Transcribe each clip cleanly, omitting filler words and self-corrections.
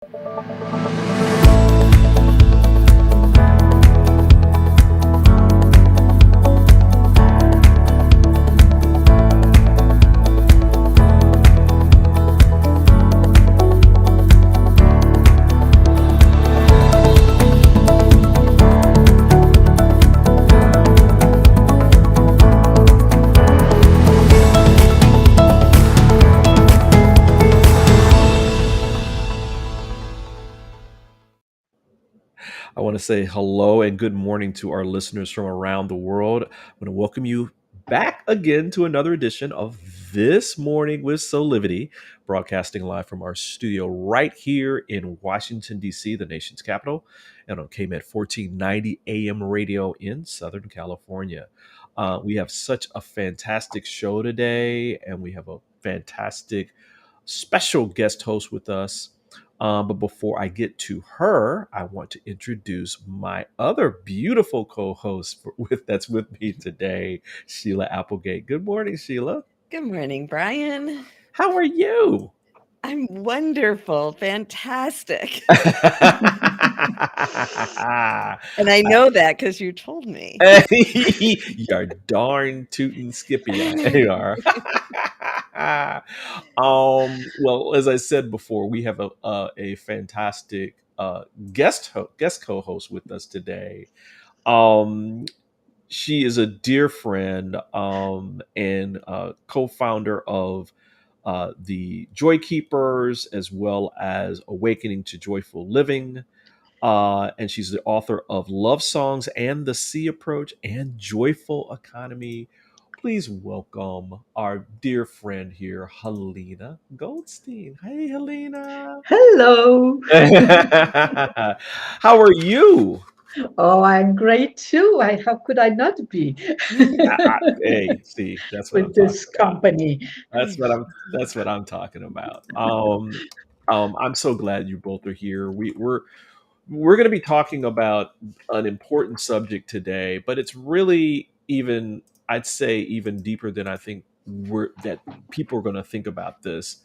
I want to say hello and good morning to our listeners from around the world. I'm going to welcome you back again to another edition of This Morning with Soulivity, broadcasting live from our studio right here in Washington, D.C., the nation's capital, and on KMET 1490 AM radio in Southern California. We have such a fantastic show today, and we have a fantastic special guest host with us. But before I get to her, I want to introduce my other beautiful co-host that's with me today, Sheila Applegate. Good morning, Sheila. Good morning, Brian. How are you? I'm wonderful, fantastic. And I know that because you told me. You're darn tootin' skippy. You are. Well, as I said before, we have a fantastic guest co-host with us today. Um, she is a dear friend and co-faunder of the Joy Keepers, as well as Awakening to Joyful Living. And she's the author of Love Songs and the Sea Approach and Joyful Economy. Please welcome our dear friend here, Halina Goldstein. Hey, Halina. Hello. How are you? Oh, I'm great too. How could I not be Hey, see, that's what I'm with talking this about. company? That's what I'm talking about. I'm so glad you both are here. We're going to be talking about an important subject today, but it's really even, I'd say, even deeper than I think that people are going to think about this.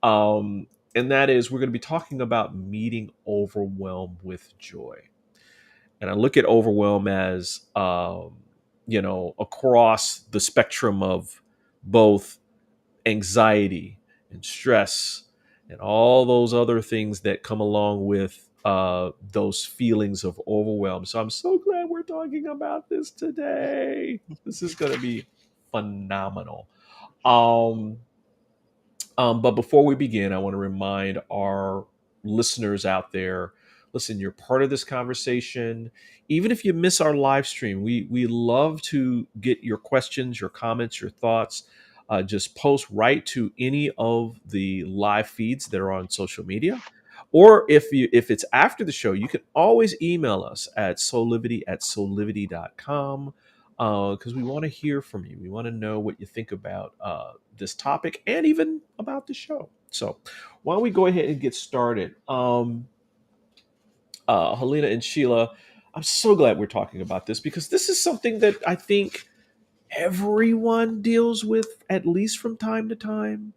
And that is, we're going to be talking about meeting overwhelm with joy. And I look at overwhelm as, across the spectrum of both anxiety and stress and all those other things that come along with those feelings of overwhelm. So I'm so glad we're talking about this today. This is going to be phenomenal. Um, but before we begin, I want to remind our listeners out there, listen, you're part of this conversation. Even if you miss our live stream, we love to get your questions, your comments, your thoughts. Just post right to any of the live feeds that are on social media. Or if it's after the show, you can always email us at soulivity@soulivity.com because we want to hear from you. We want to know what you think about this topic and even about the show. So why don't we go ahead and get started? Helena and Sheila, I'm so glad we're talking about this because this is something that I think everyone deals with at least from time to time.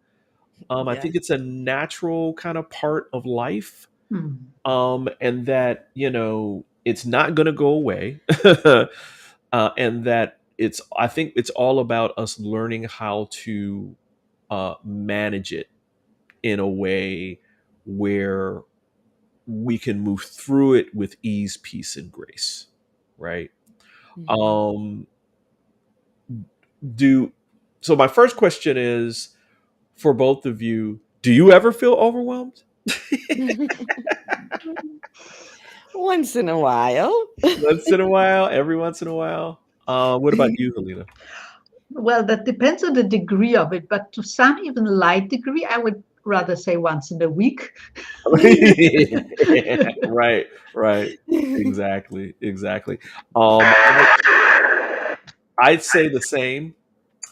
I think it's a natural kind of part of life, Hmm. and that it's not going to go away, and that I think it's all about us learning how to manage it in a way where we can move through it with ease, peace, and grace, right? Mhm. Um, do so. My first question is for both of you: do you ever feel overwhelmed? Once in a while. Once in a while, every once in a while. What about you, Helena? Well, that depends on the degree of it, but to some even light degree, I would rather say once in a week. Right, right. Exactly, exactly. I'd say the same.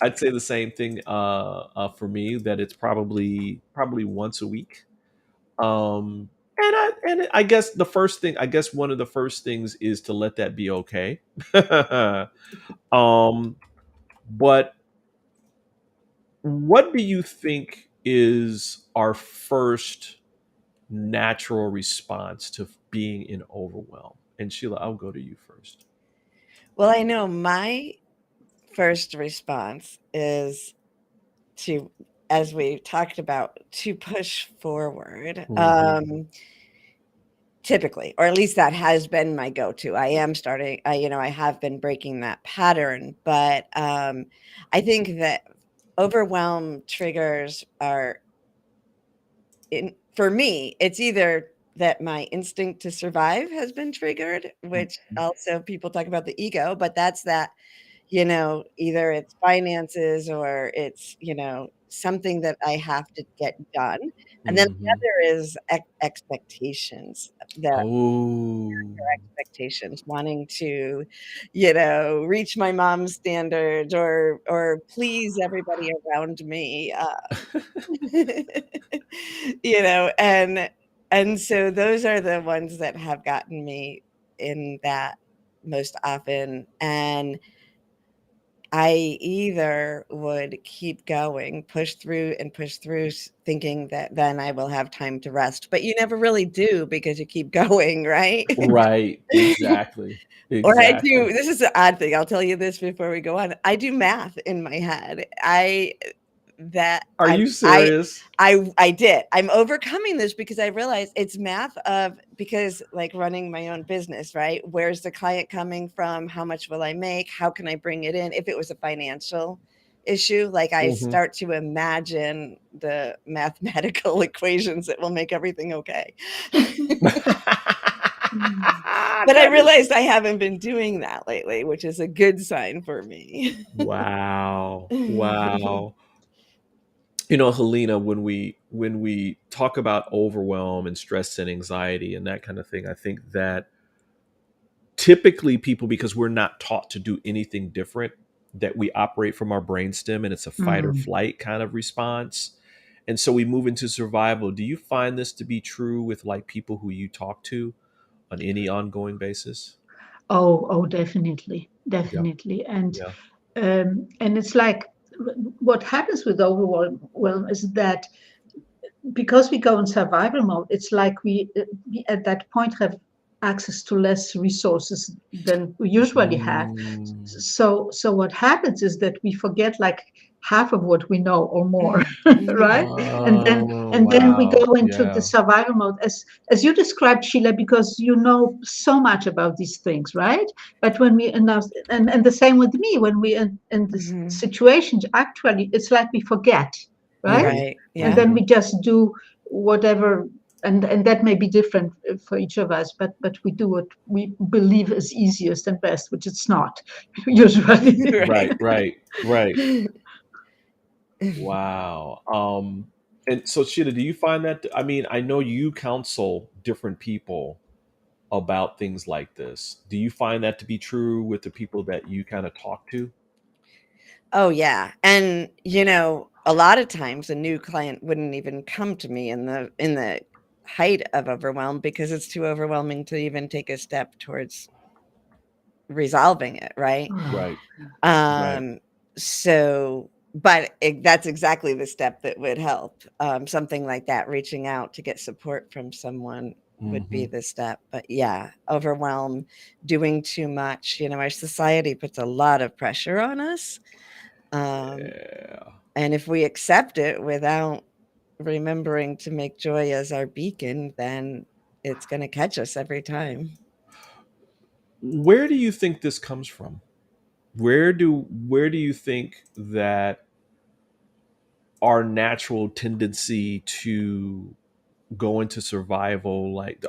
I'd say the same thing for me, that it's probably once a week. And I guess one of the first things is to let that be okay. um, but what do you think is our first natural response to being in overwhelm? And Sheila, I'll go to you first. Well, I know my first response is to, as we talked about, to push forward. Typically, or at least that has been my go-to. I am starting, I have been breaking that pattern, but I think that overwhelm triggers are, for me, it's either that my instinct to survive has been triggered, which also people talk about the ego, but that's that, either it's finances or it's, something that I have to get done. And then the other is expectations, that Oh. expectations, wanting to, reach my mom's standards or please everybody around me. And so those are the ones that have gotten me in that most often. And I either would keep going, push through and push through, thinking that then I will have time to rest, but you never really do because you keep going, right? Right. Exactly. Or I do, Exactly. this is the odd thing, I'll tell you this before we go on. I do math in my head. Are you serious? I did. I'm overcoming this because I realize it's math of, because like running my own business, right? Where's the client coming from? How much will I make? How can I bring it in? If it was a financial issue, like I start to imagine the mathematical equations that will make everything okay. But I realized I haven't been doing that lately, which is a good sign for me. Wow. Wow. Halina, when we talk about overwhelm and stress and anxiety and that kind of thing, I think that typically people, because we're not taught to do anything different, that we operate from our brainstem and it's a fight or flight kind of response. And so we move into survival. Do you find this to be true with like people who you talk to on any ongoing basis? Oh, definitely, Yeah. definitely. Yeah. And it's like what happens with overwhelm is that because we go in survival mode, it's like we at that point have access to less resources than we usually have. Mm. So what happens is that we forget like half of what we know or more, right? And then Oh, and then we wow. go into the Yeah. survival mode as you described, Sheila, because you know so much about these things, right? But when we announce, and the same with me, when we in this situation, actually, it's like we forget, right? Right. And Yeah. then we just do whatever, and that may be different for each of us, but we do what we believe is easiest and best, which it's not usually. Right, right, right. Wow. And so Sheila, do you find that, I mean, I know you counsel different people about things like this. Do you find that to be true with the people that you kind of talk to? Oh, yeah. And, a lot of times a new client wouldn't even come to me in the height of overwhelm because it's too overwhelming to even take a step towards resolving it, right? Right, right. So, but that's exactly the step that would help. Something like that, reaching out to get support from someone would be Hmm. the step. But yeah, overwhelm, doing too much. Our society puts a lot of pressure on us. Yeah. And if we accept it without remembering to make joy as our beacon, then it's going to catch us every time. Where do you think this comes from? Where do you think that our natural tendency to go into survival, like,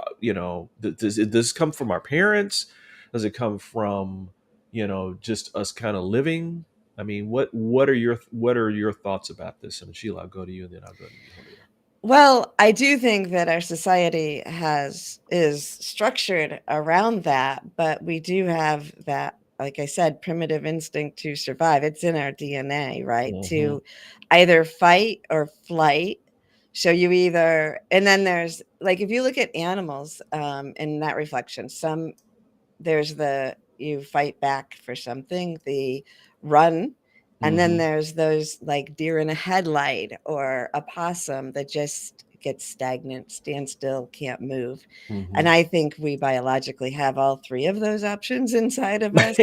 does this come from our parents? Does it come from, just us kind of living? I mean, what are your thoughts about this? And Sheila, I'll go to you, and then I'll go to you, Helena. Well, I do think that our society is structured around that, but we do have that, like I said, primitive instinct to survive. It's in our DNA, right? Hmm. To either fight or flight. So you either, and then there's like, if you look at animals, in that reflection, there's you fight back for something, the run, and then Hmm. there's those like deer in a headlight or a possum that just gets stagnant, stand still, can't move. Mhm. And I think we biologically have all three of those options inside of us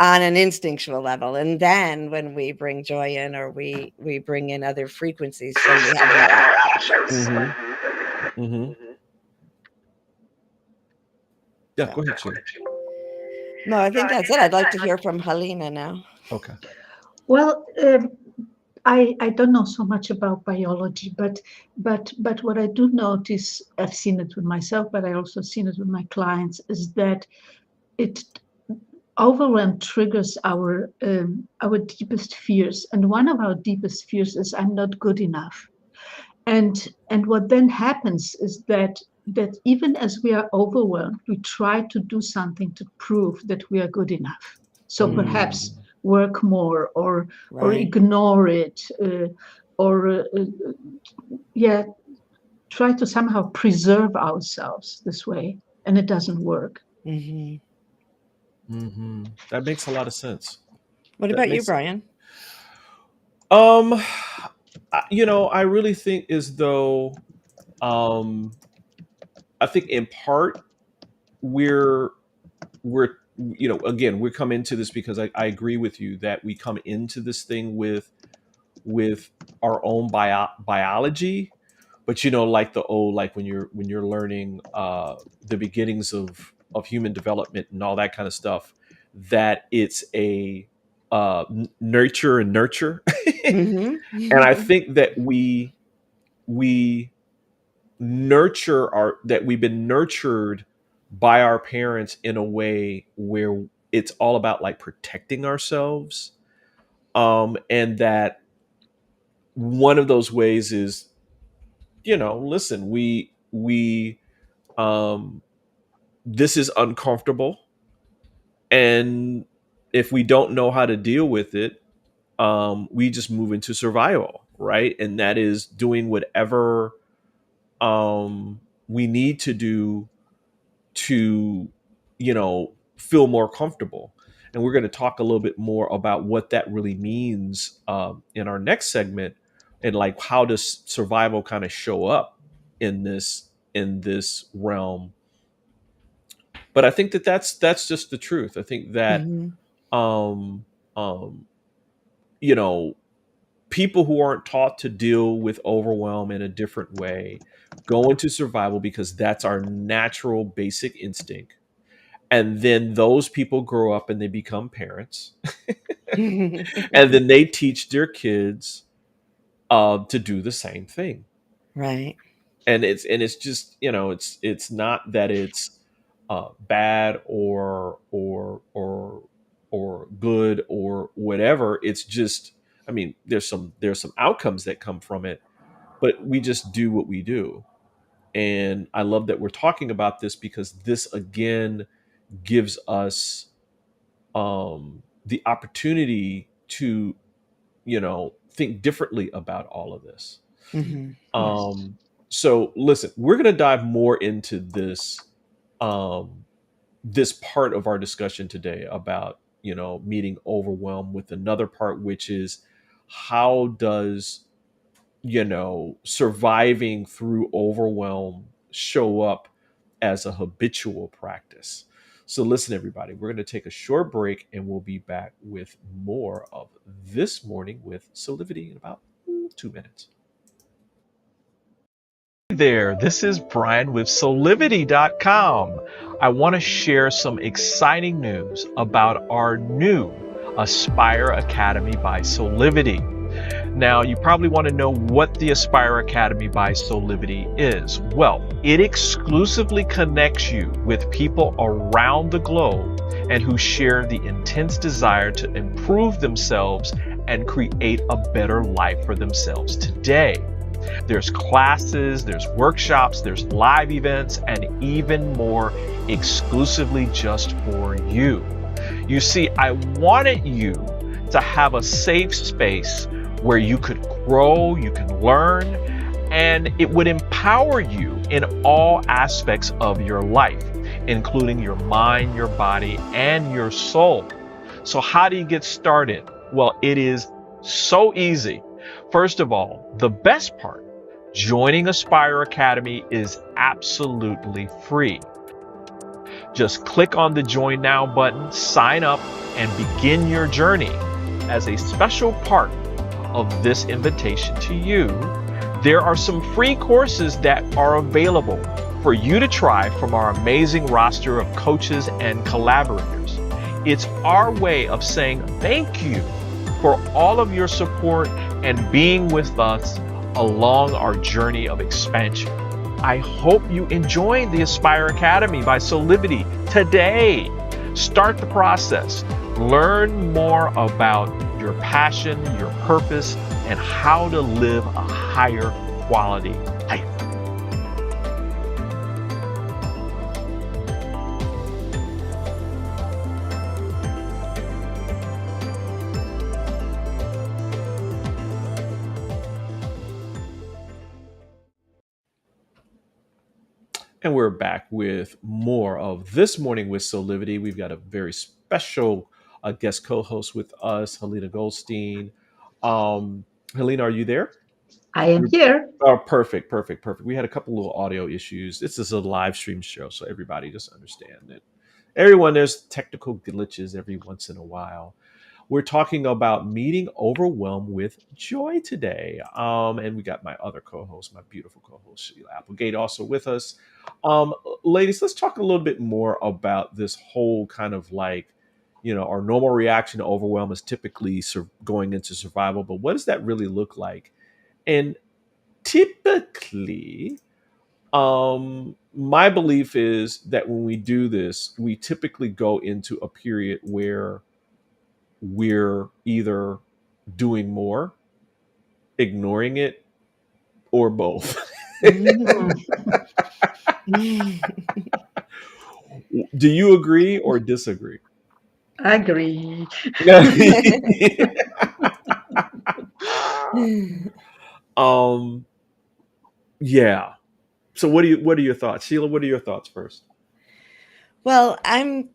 on an instinctual level. And then when we bring joy in, or we bring in other frequencies, then we have more options. Mm-hmm. Mm-hmm. Yeah, go ahead, Sheila. No, I think that's it. I'd like to hear from Halina now. Okay. Well, I don't know so much about biology, but what I do notice, I've seen it with myself, but I also seen it with my clients, is that it overwhelm triggers our deepest fears, and one of our deepest fears is I'm not good enough. And what then happens is that even as we are overwhelmed, we try to do something to prove that we are good enough. So perhaps work more, or ignore it, or try to somehow preserve ourselves this way, and it doesn't work. Mm-hmm. Mm-hmm. That makes a lot of sense. What about you, Brian? I really think as though, I think in part we're again, we're coming into this because I agree with you that we come into this thing with our own biology, but like the old, like when you're learning the beginnings of human development and all that kind of stuff, that it's a nurture and nurture. Mm-hmm. And I think that we nurture that we've been nurtured by our parents in a way where it's all about like protecting ourselves, and that one of those ways is, listen, this is uncomfortable, and if we don't know how to deal with it, we just move into survival, right? And that is doing whatever we need to do to, feel more comfortable. And we're going to talk a little bit more about what that really means in our next segment, and like how does survival kind of show up in this realm. But I think that that's just the truth. I think that um, um, people who aren't taught to deal with overwhelm in a different way go into survival because that's our natural basic instinct. And then those people grow up and they become parents. And then they teach their kids to do the same thing. Right. And it's just, it's not that it's bad or good or whatever. It's just, I mean, there's some outcomes that come from it, but we just do what we do. And I love that we're talking about this because this again gives us the opportunity to, think differently about all of this. Mm-hmm. So listen, we're going to dive more into this this part of our discussion today about, meeting overwhelm, with another part, which is how does, surviving through overwhelm show up as a habitual practice. So listen, everybody, we're going to take a short break and we'll be back with more of This Morning with Soulivity in about 2 minutes. Hey there, this is Brian with Soulivity.com. I want to share some exciting news about our new Aspire Academy by Soulivity. Now, you probably want to know what the Aspire Academy by Soulivity is. Well, it exclusively connects you with people around the globe and who share the intense desire to improve themselves and create a better life for themselves today. There's classes, there's workshops, there's live events, and even more exclusively just for you. You see, I wanted you to have a safe space where you could grow, you can learn, and it would empower you in all aspects of your life, including your mind, your body, and your soul. So how do you get started? Well, it is so easy. First of all, the best part Joining Aspire Academy is absolutely free. Just click on the Join Now button, sign up, and begin your journey. As a special part of this invitation to you, there are some free courses that are available for you to try from our amazing roster of coaches and collaborators. It's our way of saying thank you for all of your support and being with us along our journey of expansion. I hope you enjoyed the Aspire Academy by Soulivity today. Start the process. Learn more about your passion, your purpose, and how to live a higher quality life. And we're back with more of This Morning with Soulivity. We've got a very special guest co-host with us, Halina Goldstein. Halina, are you there? I am here. Oh, perfect. We had a couple little audio issues. This is a live stream show, so everybody just understand that. Everyone, there's technical glitches every once in a while. We're talking about meeting overwhelm with joy today. And we got my other co-host, my beautiful co-host, Sheila Applegate, also with us. Um, Ladies, let's talk a little bit more about this whole kind of like, our normal reaction to overwhelm is typically going into survival, but what does that really look like? And typically, my belief is that when we do this, we typically go into a period where we're either doing more, ignoring it, or both. Do you agree or disagree? Agree. um yeah. So what are your thoughts? Sheila, what are your thoughts first? Well, I'm,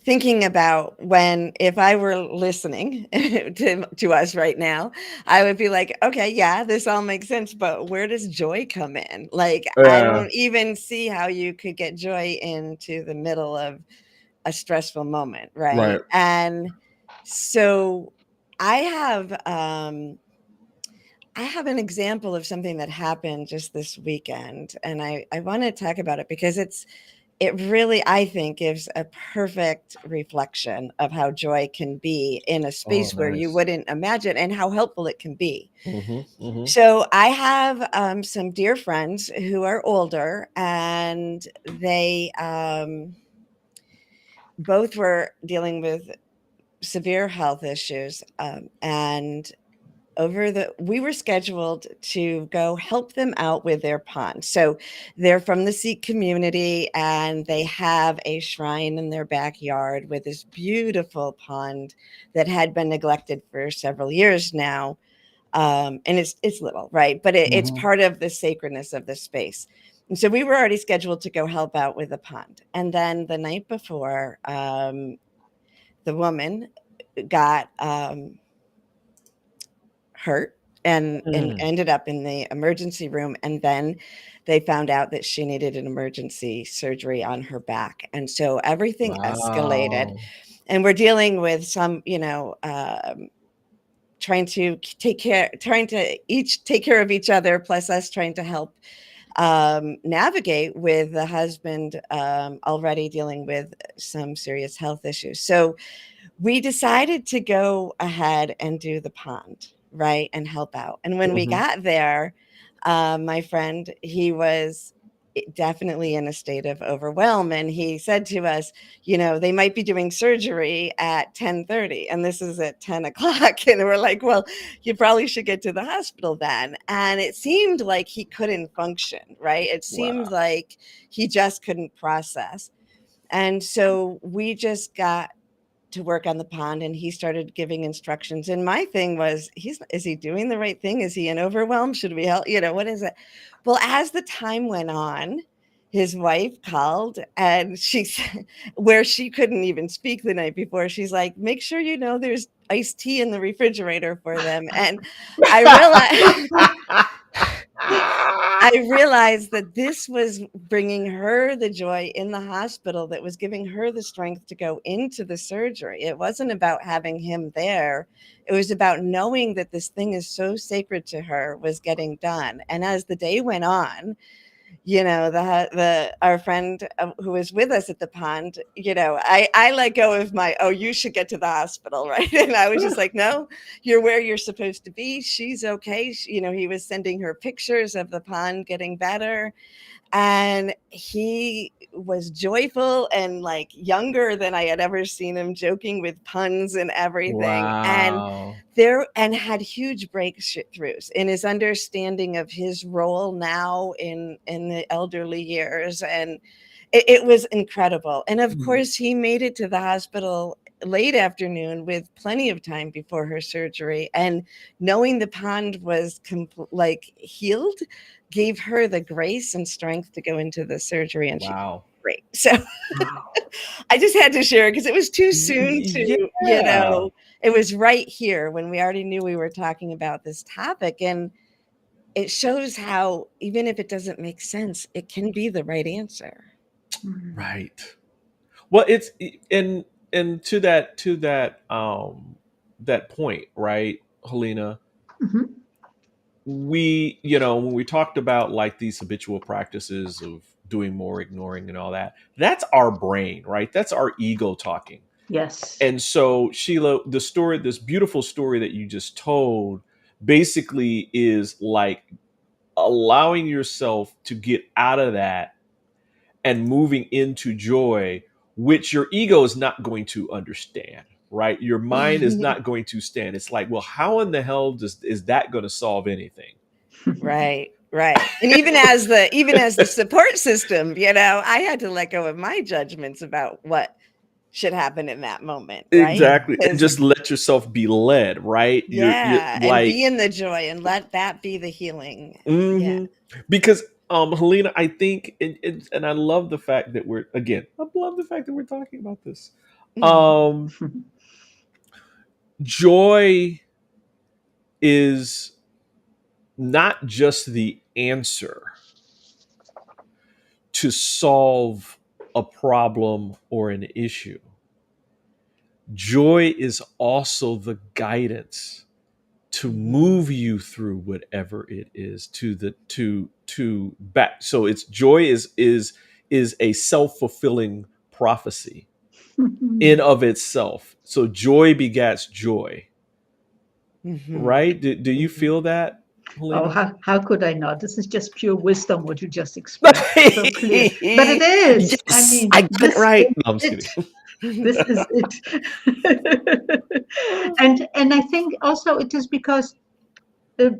thinking about if I were listening to us right now, I would be like, okay, yeah, this all makes sense, but where does joy come in? Like, I don't even see how you could get joy into the middle of a stressful moment, right? Right. And so I have an example of something that happened just this weekend, and I want to talk about it because it really, I think, gives a perfect reflection of how joy can be in a space where you Nice. wouldn't imagine and how helpful it can be. Mm-hmm. So I have some dear friends who are older, and they both were dealing with severe health issues, and we were scheduled to go help them out with their pond. So they're from the Sikh community, and they have a shrine in their backyard with this beautiful pond that had been neglected for several years now. And it's little, right? But it's part of the sacredness of the space. And so we were already scheduled to go help out with the pond. And then the night before, the woman got hurt and ended up in the emergency room, and then they found out that she needed an emergency surgery on her back, and so everything escalated, and we're dealing with some trying to each take care of each other, plus us trying to help navigate with the husband already dealing with some serious health issues. So we decided to go ahead and do the pond, right, and help out. And when we got there, my friend, he was definitely in a state of overwhelm, and he said to us, they might be doing surgery at 10:30, and this is at 10 o'clock. And we're like, well, you probably should get to the hospital then. And it seemed like he couldn't function, right? It seemed like he just couldn't process. And so we just got to work on the pond, and he started giving instructions. And my thing was, is he doing the right thing? Is he in overwhelm? Should we help? What is it? Well, as the time went on, his wife called, and she said, where she couldn't even speak the night before, she's like, make sure there's iced tea in the refrigerator for them. And I realized I realized that this was bringing her the joy in the hospital that was giving her the strength to go into the surgery. It wasn't about having him there. It was about knowing that this thing is so sacred to her was getting done. And as the day went on, the our friend who was with us at the pond, I let go of my, oh, you should get to the hospital, right? And I was just like, no, you're where you're supposed to be. She's okay. He was sending her pictures of the pond getting better. And he was joyful and like younger than I had ever seen him, joking with puns and everything. Wow. And had huge breakthroughs in his understanding of his role now in the elderly years. And it was incredible. And of course, he made it to the hospital late afternoon with plenty of time before her surgery. And knowing the pond was healed gave her the grace and strength to go into the surgery. And Wow. she great. So I just had to share it because it was too soon to, Yeah. it was right here when we already knew we were talking about this topic. And it shows how, even if it doesn't make sense, it can be the right answer. Right. Well, it's and that point, right, Helena, Mhm. when we talked about like these habitual practices of doing more, ignoring, and all that, that's our brain, right? That's our ego talking. Yes. And so, Sheila, this beautiful story that you just told, basically is like allowing yourself to get out of that and moving into joy, which your ego is not going to understand, right? Your mind is not going to stand. It's like, well, how in the hell is that going to solve anything? Right. And even as the support system, I had to let go of my judgments about what should happen in that moment, right? Exactly. And just let yourself be led, right? You're Yeah, and like, be in the joy and let that be the healing. Yeah. mhm. Because Helena, I think and I love the fact that I love the fact that we're talking about this. Um Joy is not just the answer to solve a problem or an issue. Joy is also the guidance to move you through whatever it is to the to back. So it's joy is a self-fulfilling prophecy in of itself. So joy begats joy, Mhm. right? Do you Mhm. feel that, Oh, Helena? how could I not? This is just pure wisdom, what you just expressed. So clear. But it is. I Yes, mean, I got it this right. is No, I'm just it. kidding. This is it. And I think also it is because uh,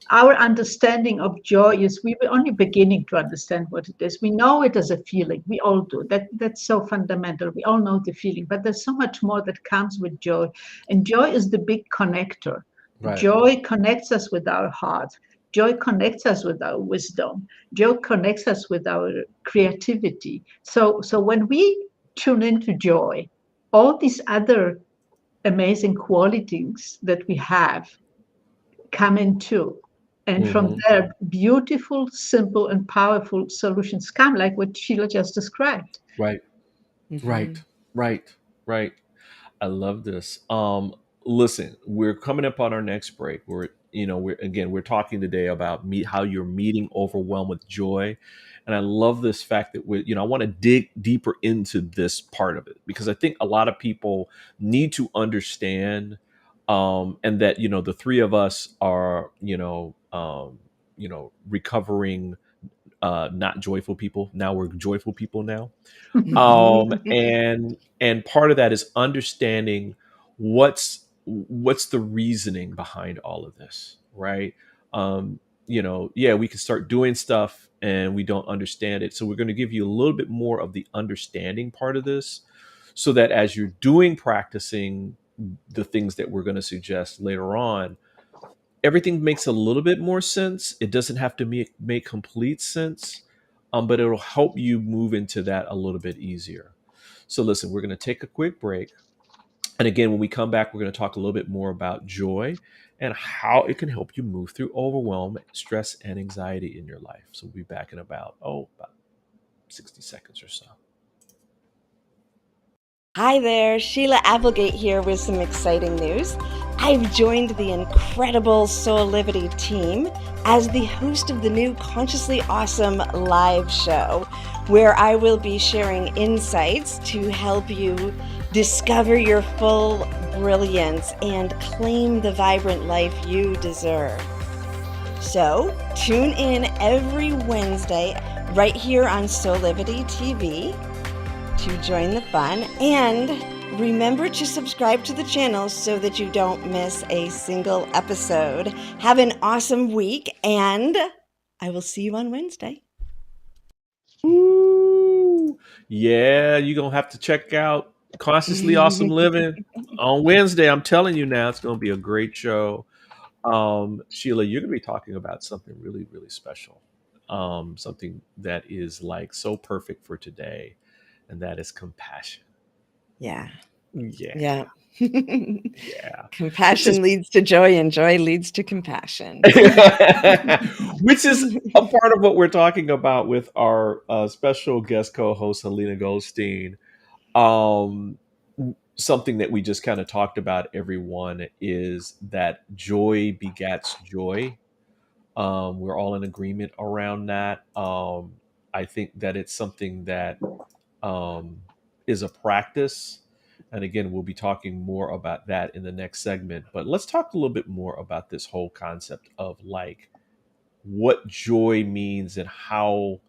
our understanding of joy is we were only beginning to understand what it is. We know it as a feeling. We all do. That's so fundamental. We all know the feeling, but there's so much more that comes with joy. And joy is the big connector. Right. Joy connects us with our heart. Joy connects us with our wisdom. Joy connects us with our creativity. So when we tune into joy, all these other amazing qualities that we have come into. And from Hmm. there, beautiful, simple, and powerful solutions come, like what Sheila just described. Right. Right. Mhm. Right. Right. I love this. Listen, we're coming up on our next break. We're talking today about how you're meeting overwhelm with joy, and I love this fact that I want to dig deeper into this part of it because I think a lot of people need to understand, and that the three of us are recovering not joyful people. Now we're joyful people now, and part of that is understanding what's the reasoning behind all of this, right? Yeah, we can start doing stuff and we don't understand it, so we're going to give you a little bit more of the understanding part of this, so that as you're practicing the things that we're going to suggest later on, everything makes a little bit more sense. It doesn't have to make complete sense, but it'll help you move into that a little bit easier. So listen, we're going to take a quick break. And again, when we come back, we're going to talk a little bit more about joy and how it can help you move through overwhelm, stress, and anxiety in your life. So we'll be back in about 60 seconds or so. Hi there, Sheila Applegate here with some exciting news. I've joined the incredible Soulivity team as the host of the new Consciously Awesome live show, where I will be sharing insights to help you discover your full brilliance and claim the vibrant life you deserve. So tune in every Wednesday right here on Soulivity TV to join the fun, and remember to subscribe to the channel so that you don't miss a single episode. Have an awesome week, and I will see you on Wednesday. Ooh, yeah, you're going to have to check out Consciously Awesome Living on Wednesday. I'm telling you now, it's going to be a great show. Sheila, you're going to be talking about something really, really special. Something that is like so perfect for today, and that is compassion. Yeah. Yeah. Compassion leads to joy, and joy leads to compassion. Which is a part of what we're talking about with our special guest co-host Halina Goldstein. Something that we just kind of talked about, everyone, is that joy begats joy. We're all in agreement around that. I think that it's something that is a practice. And again, we'll be talking more about that in the next segment. But let's talk a little bit more about this whole concept of like what joy means and how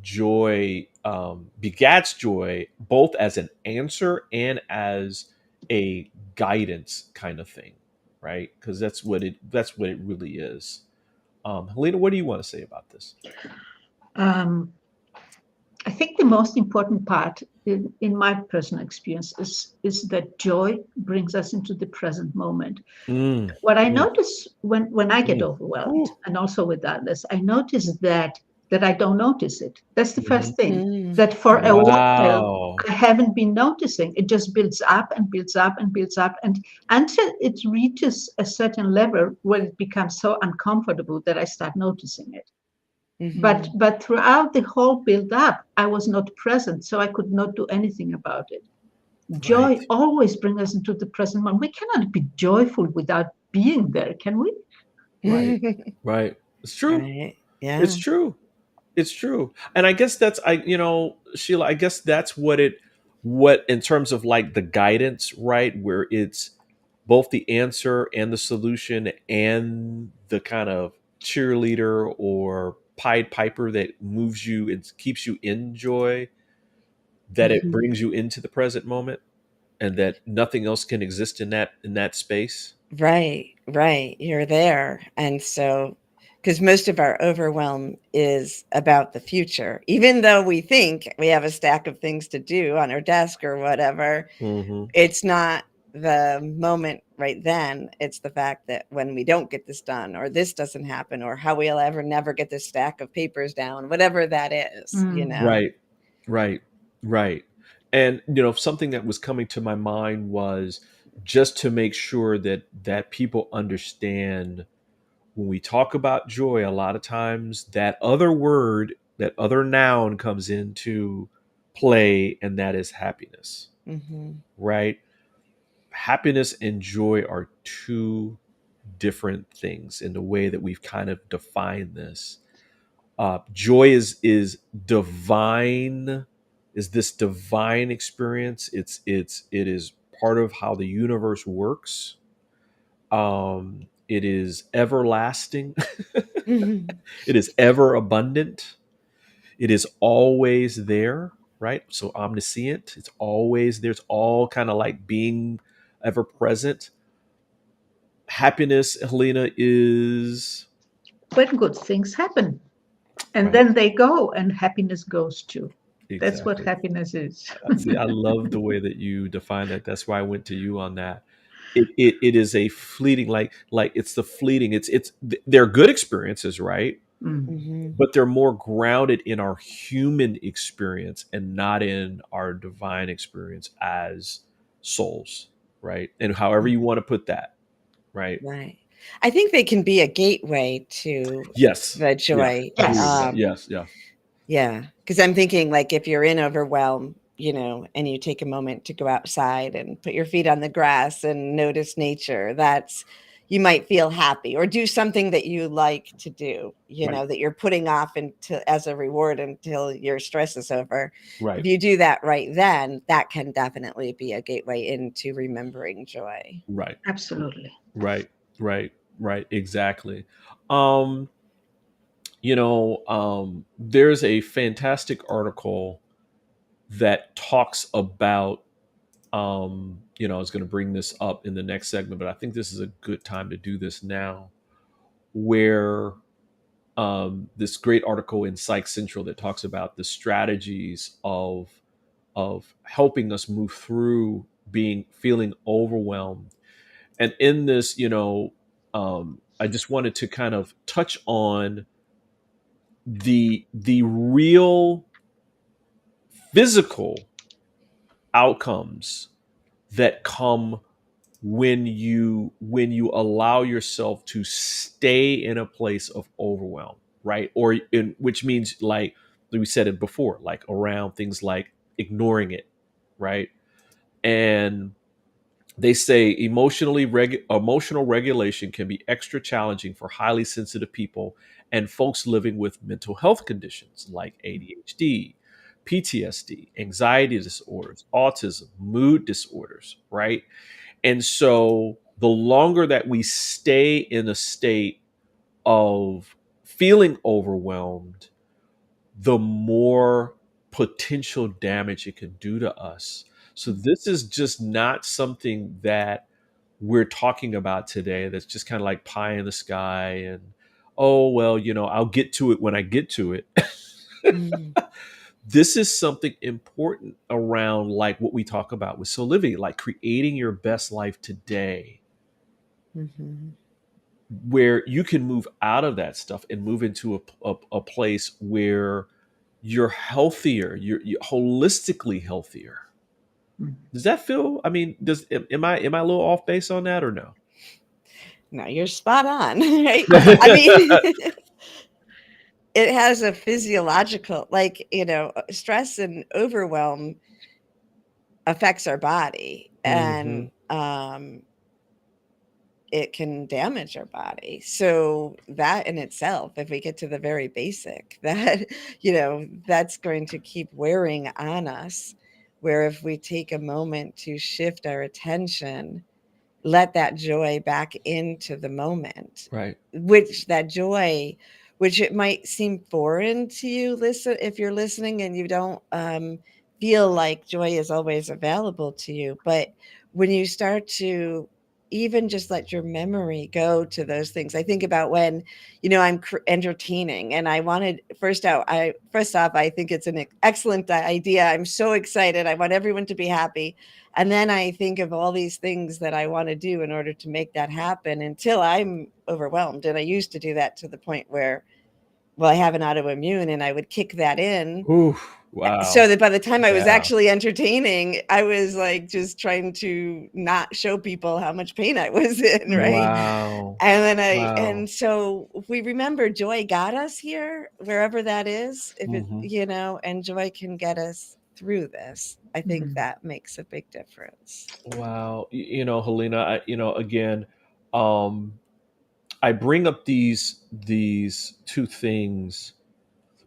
joy begats joy, both as an answer and as a guidance kind of thing, right? Because that's what it really is. Halina, what do you want to say about this? I think the most important part in my personal experience is that joy brings us into the present moment. What I notice when I get overwhelmed, and also with others, I notice that I don't notice it. That's the first thing. That for a while I haven't been noticing. It just builds up and builds up and builds up, and until it reaches a certain level where it becomes so uncomfortable that I start noticing it. But throughout the whole build-up, I was not present, so I could not do anything about it. Joy always brings us into the present moment. We cannot be joyful without being there, can we? Right. It's true. Right. Yeah. It's true. It's true. And I guess that's Sheila, I guess that's what in terms of like the guidance, right? Where it's both the answer and the solution and the kind of cheerleader or Pied Piper that moves you and keeps you in joy, that it brings you into the present moment, and that nothing else can exist in that space. Right. You're there. And so, because most of our overwhelm is about the future, even though we think we have a stack of things to do on our desk or whatever, it's not the moment right then. It's the fact that when we don't get this done, or this doesn't happen, or how we'll never get this stack of papers down, whatever that is, Right. And something that was coming to my mind was just to make sure that people understand, when we talk about joy, a lot of times that other word, that other noun comes into play, and that is happiness. Right? Happiness and joy are two different things in the way that we've kind of defined this. Joy is divine, is this divine experience. It is part of how the universe works. It is everlasting. It is ever abundant. It is always there, right? So omniscient. It's always there. It's all kind of like being ever present. Happiness, Halina, is when good things happen, and then they go, and happiness goes too. Exactly. That's what happiness is. See, I love the way that you define that. That's why I went to you on that. It is a fleeting, like it's the fleeting. It's they're good experiences, right? But they're more grounded in our human experience and not in our divine experience as souls, right? And however you want to put that, right? Right. I think they can be a gateway to Yes. the Yeah. joy. Agree with Yes. that. Yes. Yeah. Yeah, because I'm thinking like if you're in overwhelm, and you take a moment to go outside and put your feet on the grass and notice nature, that's you might feel happy or do something that you like to do, Right. that you're putting off until as a reward until your stress is over. If Right. you do that right then, that can definitely be a gateway into remembering joy. Right. Absolutely. Right. Right. Right. Exactly. Um, there's a fantastic article that talks about I was going to bring this up in the next segment, but I think this is a good time to do this now, where this great article in Psych Central that talks about the strategies of helping us move through being feeling overwhelmed. And in this, I just wanted to kind of touch on the real physical outcomes that come when you allow yourself to stay in a place of overwhelm, right? Or in which means, like we said it before, like around things like ignoring it, right? And they say emotional regulation can be extra challenging for highly sensitive people and folks living with mental health conditions like ADHD, PTSD, anxiety disorders, autism, mood disorders, right? And so the longer that we stay in a state of feeling overwhelmed, the more potential damage it can do to us. So this is just not something that we're talking about today that's just kind of like pie in the sky and, oh well, I'll get to it when I get to it. Mm, This is something important around like what we talk about with Soulivity, like creating your best life today, mhm. where you can move out of that stuff and move into a place where you're healthier, you're holistically healthier. Mm. Does that feel, I mean, am I a little off base on that or no? No, you're spot on, right? I mean, it has a physiological, like, stress and overwhelm affects our body, Hmm. and it can damage our body. So that in itself, if we get to the very basic, that that's going to keep wearing on us. Where if we take a moment to shift our attention, let that joy back into the moment, Right. which that joy, which it might seem foreign to you, listen, if you're listening and you don't feel like joy is always available to you, but when you start to even just let your memory go to those things. I think about when I'm entertaining, and I wanted first off, I think it's an excellent idea. I'm so excited, I want everyone to be happy. And then I think of all these things that I want to do in order to make that happen until I'm overwhelmed. And I used to do that to the point where, well, I have an autoimmune and I would kick that in. Ooh, wow. So that by the time I was Yeah. actually entertaining, I was like just trying to not show people how much pain I was in, right? Wow. And then Wow. and so if we remember joy got us here, wherever that is, if it, Hmm. and joy can get us through this. I think Mm. that makes a big difference. Wow. Helena, again, um, I bring up these two things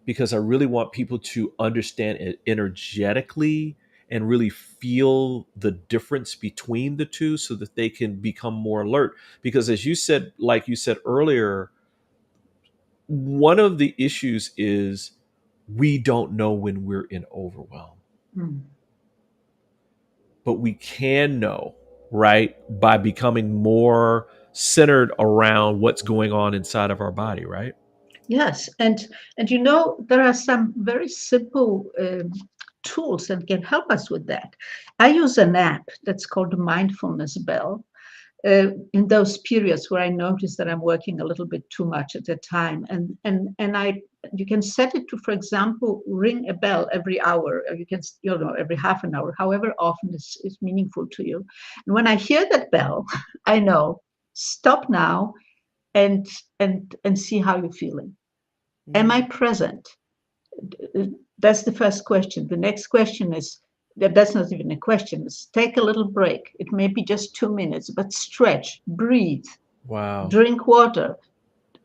because I really want people to understand it energetically and really feel the difference between the two so that they can become more alert. Because as you said, like you said earlier, one of the issues is we don't know when we're in overwhelm, Mm. but we can know, right, by becoming more centered around what's going on inside of our body, right? Yes, and there are some very simple tools that can help us with that. I use an app that's called the Mindfulness Bell, in those periods where I notice that I'm working a little bit too much at a time. And you can set it to, for example, ring a bell every hour, or you can, every half an hour, however often is meaningful to you. And when I hear that bell, I know, stop now and see how you're feeling. Am I present? That's the first question. The next question is, that's not even a question. It's take a little break. It may be just 2 minutes, but stretch, breathe, Wow. drink water,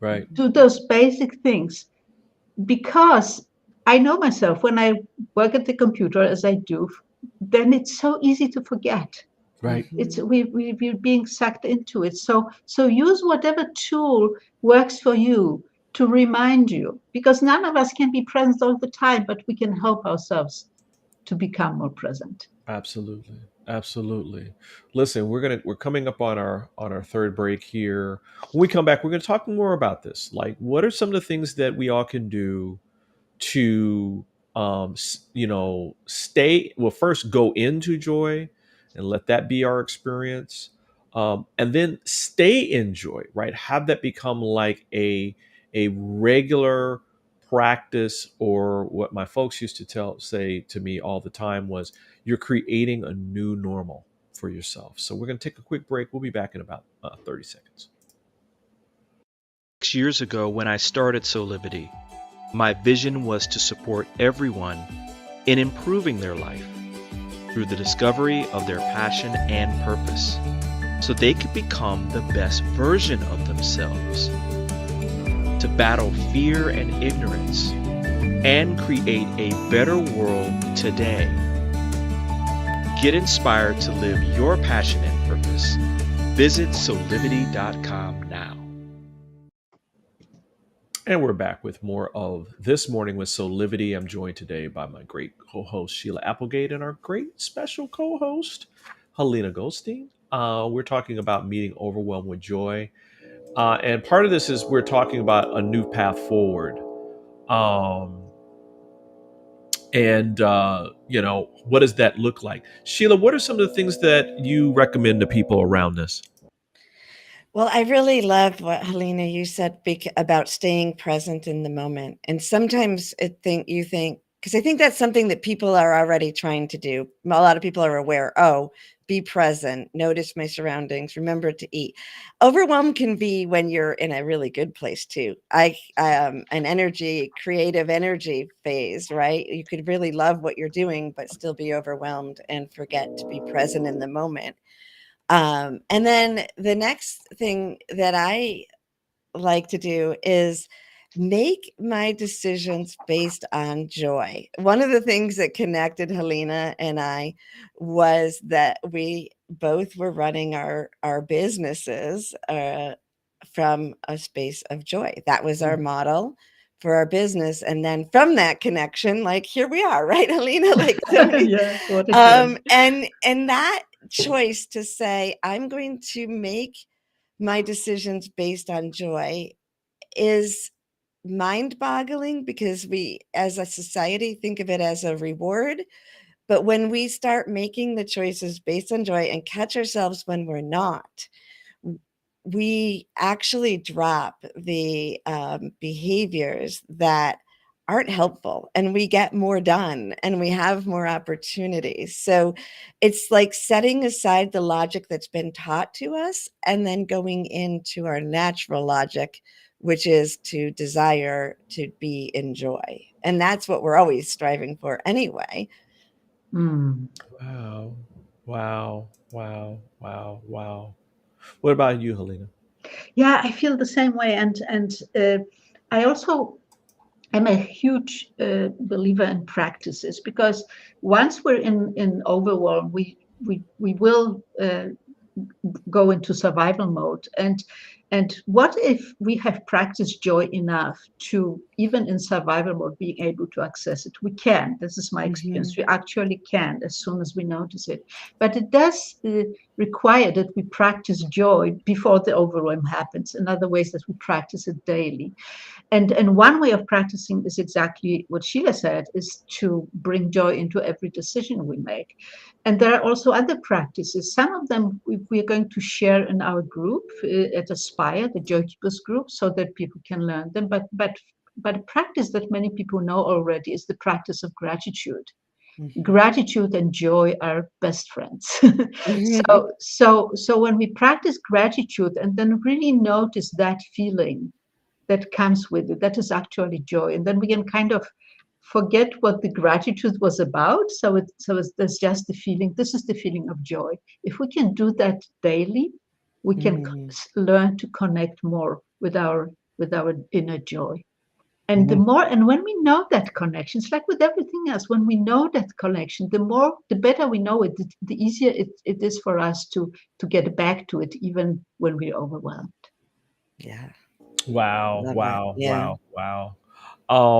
Right. do those basic things. Because I know myself, when I work at the computer, as I do, then it's so easy to forget. Right. It's we're being sucked into it. So use whatever tool works for you to remind you, because none of us can be present all the time, but we can help ourselves to become more present. Absolutely. Absolutely. Listen, we're coming up on our third break here. When we come back, we're going to talk more about this. Like, what are some of the things that we all can do to stay, well, first go into joy and let that be our experience, and then stay in joy, right? Have that become like a regular practice, or what my folks used to say to me all the time was, you're creating a new normal for yourself. So we're going to take a quick break. We'll be back in about 30 seconds. 6 years ago, when I started Soulivity, my vision was to support everyone in improving their life through the discovery of their passion and purpose, so they could become the best version of themselves, to battle fear and ignorance, and create a better world today. Get inspired to live your passion and purpose. Visit Soulivity.com now. And we're back with more of This Morning with Soulivity. I'm joined today by my great co-host, Sheila Applegate, and our great special co-host, Halina Goldstein. We're talking about meeting overwhelm with joy. And part of this is we're talking about a new path forward. What does that look like? Sheila, what are some of the things that you recommend to people around this? Well, I really love what Halina you said about staying present in the moment. And sometimes you think, because I think that's something that people are already trying to do. A lot of people are aware, be present, notice my surroundings, remember to eat. Overwhelm can be when you're in a really good place too. An creative energy phase, right? You could really love what you're doing, but still be overwhelmed and forget to be present in the moment. And then the next thing that I like to do is make my decisions based on joy. One of the things that connected Halina and I was that we both were running our businesses from a space of joy. That was our model for our business. And then from that connection, like here we are, right, Halina? Like and that choice to say, I'm going to make my decisions based on joy is mind-boggling, because we as a society think of it as a reward. But when we start making the choices based on joy and catch ourselves when we're not, we actually drop the behaviors that aren't helpful, and we get more done and we have more opportunities. So it's like setting aside the logic that's been taught to us and then going into our natural logic, which is to desire to be in joy. And that's what we're always striving for anyway. Wow. Wow. Wow. Wow. Wow. What about you, Halina? Yeah, I feel the same way. And I also am a huge believer in practices, because once we're in overwhelm, we will go into survival mode. And what if we have practiced joy enough to, even in survival mode, being able to access it? We can. This is my experience. We actually can, as soon as we notice it. But it does require that we practice joy before the overwhelm happens. Another way is that we practice it daily. And one way of practicing is exactly what Sheila said, is to bring joy into every decision we make. And there are also other practices. Some of them we're going to share in our group at Aspire, the Joy Keepers group, so that people can learn them. But a practice that many people know already is the practice of gratitude. Mhm. Gratitude and joy are best friends. Mhm. So when we practice gratitude and then really notice that feeling that comes with it, that is actually joy, and then we can kind of forget what the gratitude was about. There's just the feeling. This is the feeling of joy. If we can do that daily, we can Mhm. learn to connect more with our inner joy. And Mhm. and when we know that connection, it's like with everything else. When we know that connection, the better we know it, the easier it is for us to get back to it, even when we're overwhelmed. Yeah. Wow, Love that. wow, Yeah. wow, wow.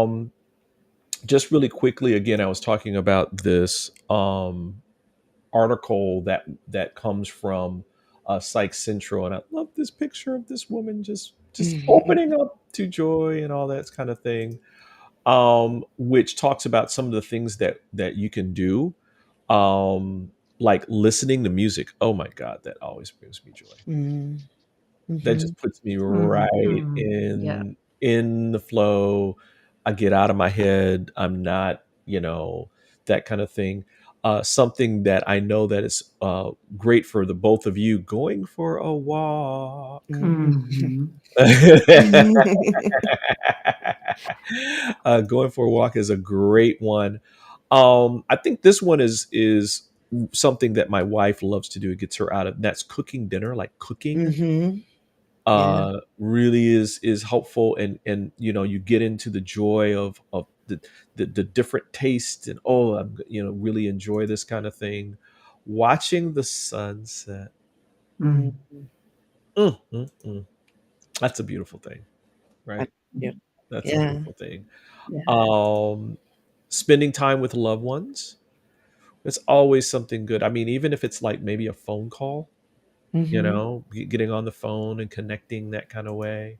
Um, just really quickly, again, I was talking about this article that comes from Psych Central, and I love this picture of this woman just opening up to joy and all that kind of thing, which talks about some of the things that you can do, like listening to music. Oh my God, that always brings me joy. Mhm. That Mhm. just puts me right Mm-hmm. Yeah. in the flow. I get out of my head. I'm not, that kind of thing. Something that I know that is great for the both of you, going for a walk. Mhm. Mm-hmm. Going for a walk is a great one. I think this one is something that my wife loves to do. It gets her out of, that's cooking dinner, like cooking. Mhm. Yeah. Really is helpful, and you get into the joy of the different tastes, and I'm really enjoy this kind of thing, watching the sunset. Mhm. Mm, mm, mm. That's a beautiful thing, I- right? Yeah. That's a Yeah. beautiful thing. Yeah. um Spending time with loved ones, it's always something good. I mean, even if it's like maybe a phone call, Mhm. getting on the phone and connecting that kind of way.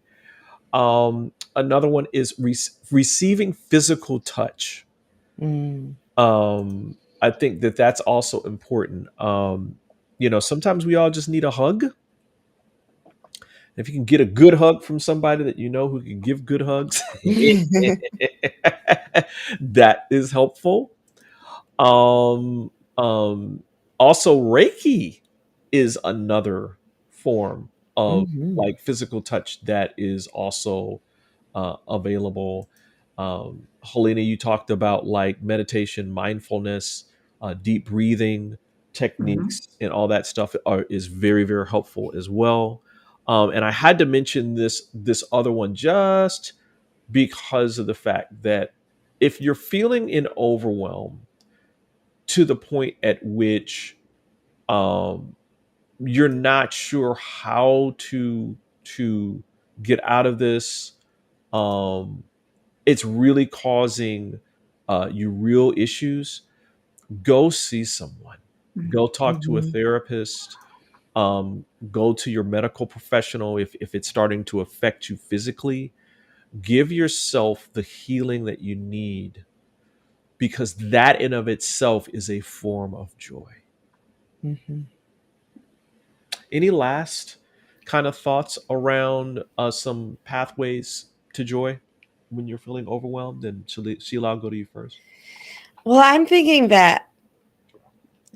Another one is receiving physical touch. Mm. I think that's also important. Sometimes we all just need a hug. If you can get a good hug from somebody that you know who can give good hugs, that is helpful. Um, um, Also, Reiki is another form of Mhm. like physical touch that is also available. Helena, you talked about like meditation, mindfulness, deep breathing Mm-hmm. techniques, and all that stuff is very, very helpful as well. And I had to mention this other one just because of the fact that if you're feeling in overwhelm to the point at which um, you're not sure how to get out of this, um, it's really causing you real issues, go see someone. Go talk to a Mhm. therapist. Go to your medical professional if it's starting to affect you physically. Give yourself the healing that you need, because that in of itself is a form of joy. Mhm. Any last kind of thoughts around some pathways to joy when you're feeling overwhelmed? And Sheila, I'll go to you first. Well, I'm thinking that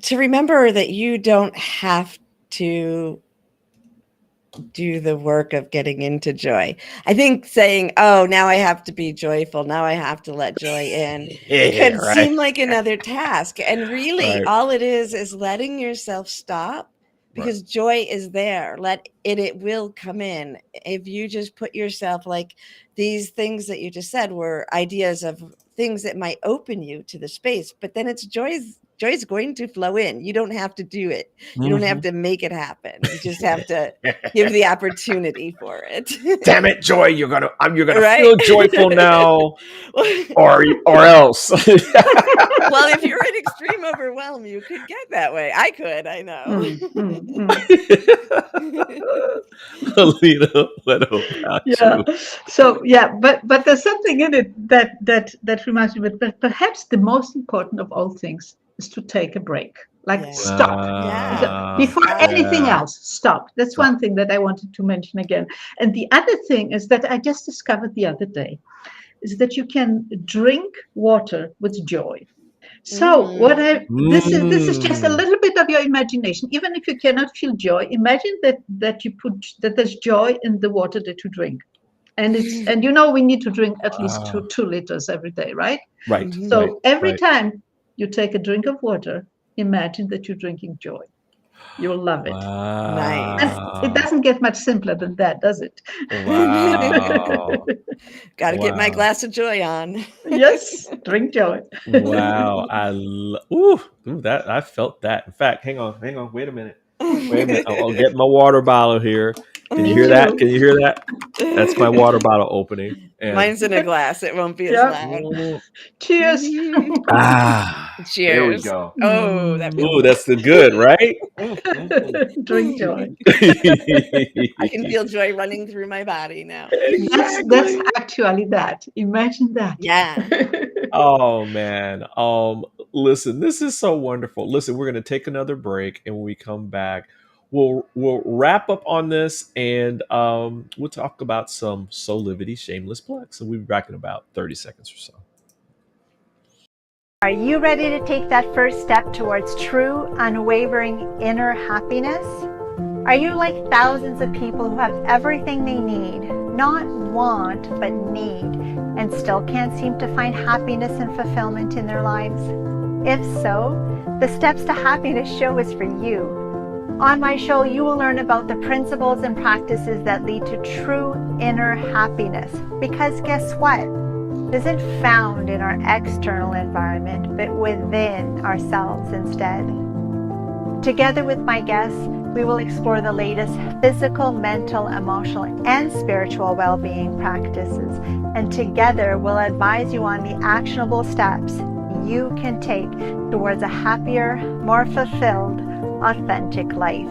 to remember that you don't have to do the work of getting into joy. I think saying, "Oh, now I have to be joyful. Now I have to let joy in," Yeah, could right. seem like another task. And really, Right. all it is letting yourself stop, Right. because joy is there. It will come in. If you just put yourself, like these things that you just said were ideas of things that might open you to the space, but then it's joy's going to flow in. You don't have to do it. You don't have Mhm. to make it happen. You just have to give the opportunity for it. Damn it, joy! You're gonna Right? feel joyful now, Well, or else. Well, if you're in extreme overwhelm, you could get that way. I could, I know. Halina, what about Yeah. you? So but there's something in it that reminds me. But perhaps the most important of all things is to take a break. Like Yeah. stop. Yeah. Before anything Yeah. else, stop. That's Stop. one thing that I wanted to mention again. And the other thing is that I just discovered the other day is that you can drink water with joy. So this is just a little bit of your imagination. Even if you cannot feel joy, imagine that you put that there's joy in the water that you drink. And we need to drink at least Wow. 2 liters every day, right? Right. So Right. every Right. time you take a drink of water, imagine that you're drinking joy. You'll love it. Wow. And it doesn't get much simpler than that, does it? Wow. Got to get my Wow. glass of joy on. Yes, drink joy. Wow. That I felt that. In fact, hang on, wait a minute. I'll get my water bottle here. Can you hear that? Can you hear that? That's my water bottle opening. And Mine's in a glass. It won't be as Yeah. loud. Cheers. Cheers. There we go. Oh, that feels Ooh, that's the good, right? Drink joy. I can feel joy running through my body now. That's actually that. Imagine that. Yeah. Oh man. Listen, this is so wonderful. Listen, we're gonna take another break, and when we come back, we'll wrap up on this, and we'll talk about some Soulivity shameless plugs. So we'll be back in about 30 seconds or so. Are you ready to take that first step towards true, unwavering inner happiness? Are you like thousands of people who have everything they need, not want, but need, and still can't seem to find happiness and fulfillment in their lives? If so, the Steps to Happiness show is for you. On my show, you will learn about the principles and practices that lead to true inner happiness. Because guess what? It isn't found in our external environment, but within ourselves instead. Together with my guests, we will explore the latest physical, mental, emotional, and spiritual well-being practices. And together, we'll advise you on the actionable steps you can take towards a happier, more fulfilled, authentic life.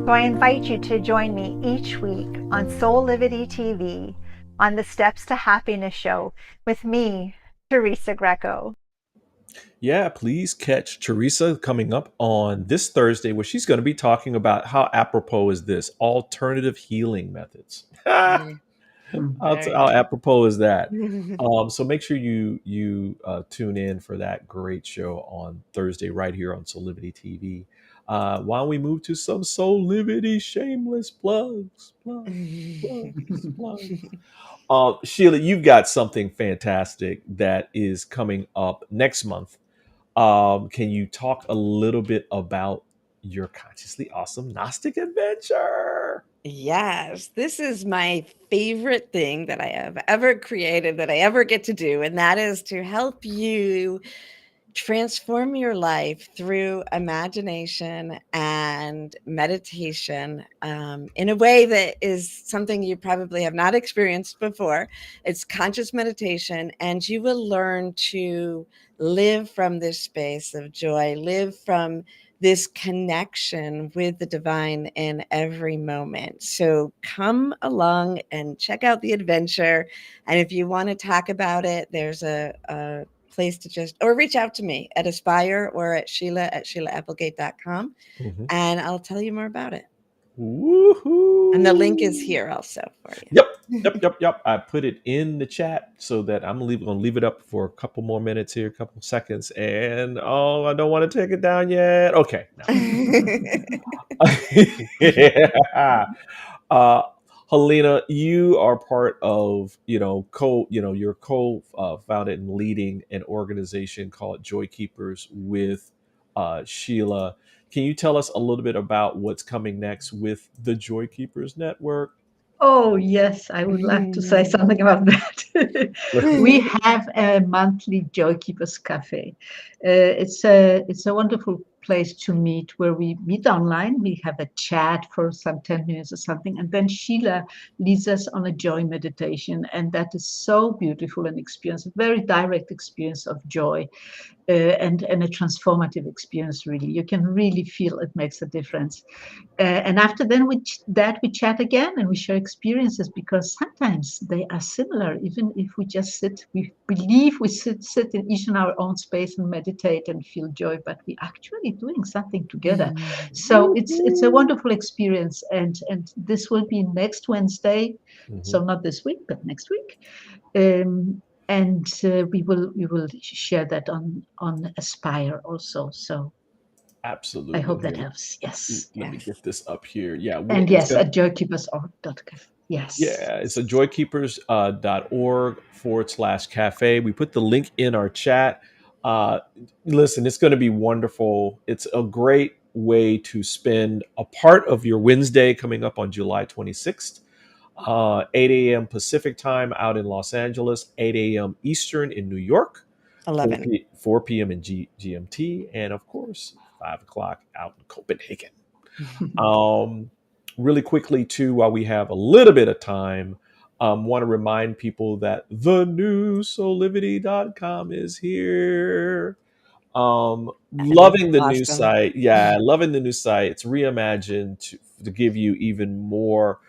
So I invite you to join me each week on Soulivity TV on the Steps to Happiness show with me, Teresa Greco. Yeah, please catch Teresa coming up on this Thursday, where she's going to be talking about how apropos is this alternative healing methods. How apropos is that? So make sure you tune in for that great show on Thursday right here on Soulivity TV. While we move to some Soulivity shameless plugs. Sheila, you've got something fantastic that is coming up next month. Can you talk a little bit about your Consciously Awesome Gnostic adventure? Yes, this is my favorite thing that I have ever created, that I ever get to do, and that is to help you transform your life through imagination and meditation in a way that is something you probably have not experienced before. It's conscious meditation, and you will learn to live from this space of joy, live from this connection with the divine in every moment. So come along and check out the adventure. And if you want to talk about it, there's a place to or reach out to me at Aspire or at Sheila@SheilaApplegate.com, and I'll tell you more about it. Woohoo! And the link is here also for you. Yep. I put it in the chat so that I'm going to leave it up for a couple more minutes here, a couple seconds, and I don't want to take it down yet. Okay. Yeah. Halina, you are part of, you're co-founded and leading an organization called Joy Keepers with Sheila. Can you tell us a little bit about what's coming next with the Joy Keepers Network? Oh, yes, I would like to say something about that. We have a monthly Joy Keepers Cafe. It's a wonderful place to meet where we meet online. We have a chat for some 10 minutes or something. And then Sheila leads us on a joy meditation. And that is so beautiful an experience, a very direct experience of joy. And a transformative experience, really. You can really feel it makes a difference. And after then we chat again and we share experiences, because sometimes they are similar, even if we just sit. We believe we sit in each in our own space and meditate and feel joy, but we're actually doing something together. So it's a wonderful experience. And this will be next Wednesday. So not this week, but next week. And we will share that on Aspire also. So Absolutely. I hope that helps. Yes. Let me get this up here. Yeah. And yes, at joykeepers.org. Yes. Yeah, it's a joykeepers.org/cafe. We put the link in our chat. Listen, it's going to be wonderful. It's a great way to spend a part of your Wednesday coming up on July 26th. 8 a.m. Pacific time out in Los Angeles, 8 a.m. Eastern in New York, 4 p.m. in GMT, and of course, 5 o'clock out in Copenhagen. Really quickly, too, while we have a little bit of time, want to remind people that the new Soulivity.com is here. Loving the new site. Yeah, loving the new site. It's reimagined to give you even more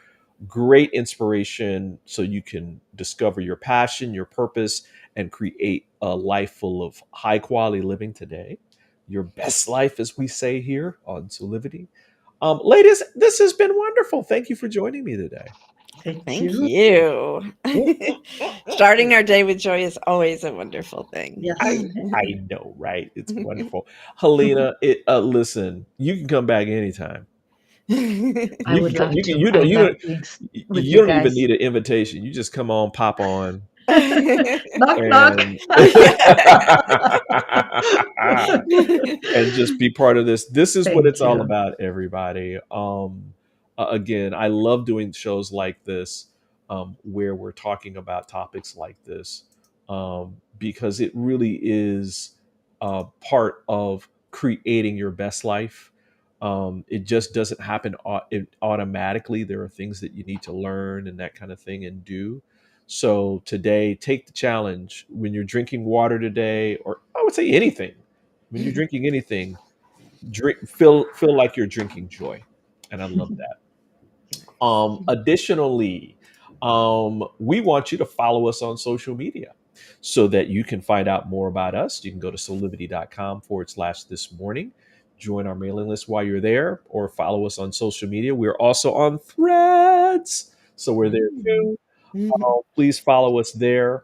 great inspiration so you can discover your passion, your purpose, and create a life full of high quality living today. Your best life, as we say here on Soulivity. Ladies, this has been wonderful. Thank you for joining me today. Thank you. Starting our day with joy is always a wonderful thing. Yes. I know, right? It's wonderful. Halina, listen, you can come back anytime. I would love to. You don't even need an invitation. You just come on, pop on. Knock, knock. And just be part of this. This is what it's all about, everybody. Again, I love doing shows like this, where we're talking about topics like this, because it really is part of creating your best life. It just doesn't happen automatically. There are things that you need to learn and that kind of thing and do. So today, take the challenge. When you're drinking water today, or I would say anything, when you're drinking anything, feel like you're drinking joy. And I love that. Additionally, we want you to follow us on social media so that you can find out more about us. You can go to soulivity.com/thismorning. Join our mailing list while you're there, or follow us on social media. We're also on Threads, so we're there too. Please follow us there.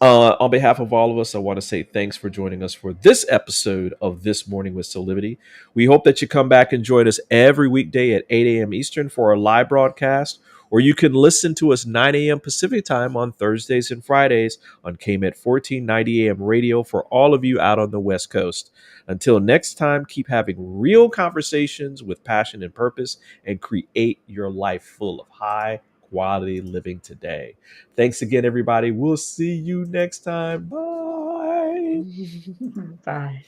On behalf of all of us, I want to say thanks for joining us for this episode of This Morning with Soulivity. We hope that you come back and join us every weekday at 8 a.m. Eastern for our live broadcast, or you can listen to us 9 a.m. Pacific time on Thursdays and Fridays on KMET 1490 AM radio for all of you out on the West Coast. Until next time, keep having real conversations with passion and purpose, and create your life full of high quality living today. Thanks again, everybody. We'll see you next time. Bye. Bye.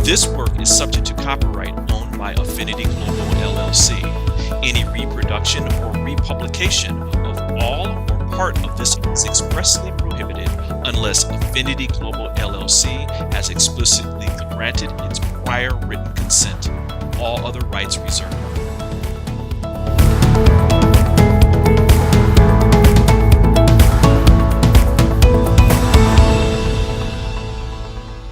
This work is subject to copyright owned by Affinity Global LLC. Any reproduction or republication of all or part of this is expressly prohibited unless Affinity Global LLC has explicitly granted its prior written consent. All other rights reserved.